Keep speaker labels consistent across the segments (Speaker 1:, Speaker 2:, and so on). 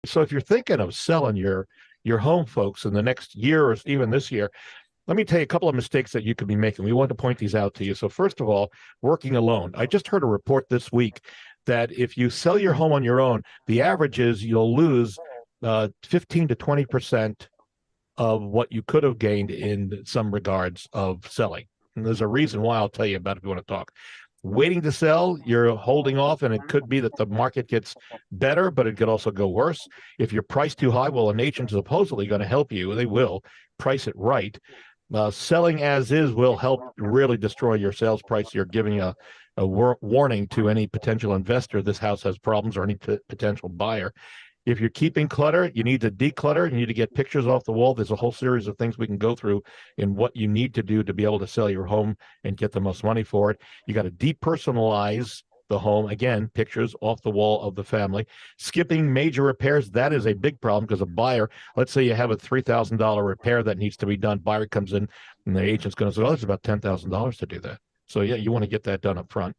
Speaker 1: So if you're thinking of selling your home, folks, in the next year or even this year, let me tell you a couple of mistakes that you could be making. We want to point these out to you. So first of all, working alone. I just heard a report this week that if you sell your home on your own, the average is you'll lose 15 to 20% of what you could have gained in some regards of selling. And there's a reason why. I'll tell you about it if you want to talk. Waiting to sell, you're holding off, and it could be that the market gets better, but it could also go worse. If you're priced too high, well, an agent is supposedly going to help you. They will price it right. Selling as is will help really destroy your sales price. You're giving a warning to any potential investor this house has problems, or any potential buyer. If you're keeping clutter, you need to declutter. You need to get pictures off the wall. There's a whole series of things we can go through in what you need to do to be able to sell your home and get the most money for it. You got to depersonalize the home. Again, pictures off the wall of the family. Skipping major repairs, that is a big problem, because a buyer, let's say you have a $3,000 repair that needs to be done. Buyer comes in and the agent's going to say, oh, it's about $10,000 to do that. So yeah, you want to get that done up front.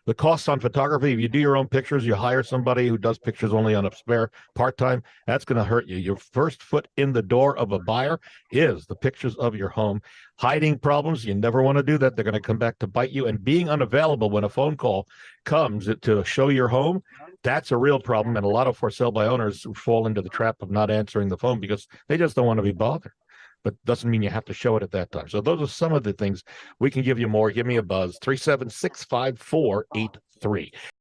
Speaker 1: The costs on photography, if you do your own pictures, you hire somebody who does pictures only on a spare part-time, that's going to hurt you. Your first foot in the door of a buyer is the pictures of your home. Hiding problems, you never want to do that. They're going to come back to bite you. And being unavailable when a phone call comes to show your home, that's a real problem. And a lot of for sale by owners fall into the trap of not answering the phone because they just don't want to be bothered. But doesn't mean you have to show it at that time. So those are some of the things. We can give you more. Give me a buzz, 376-5483.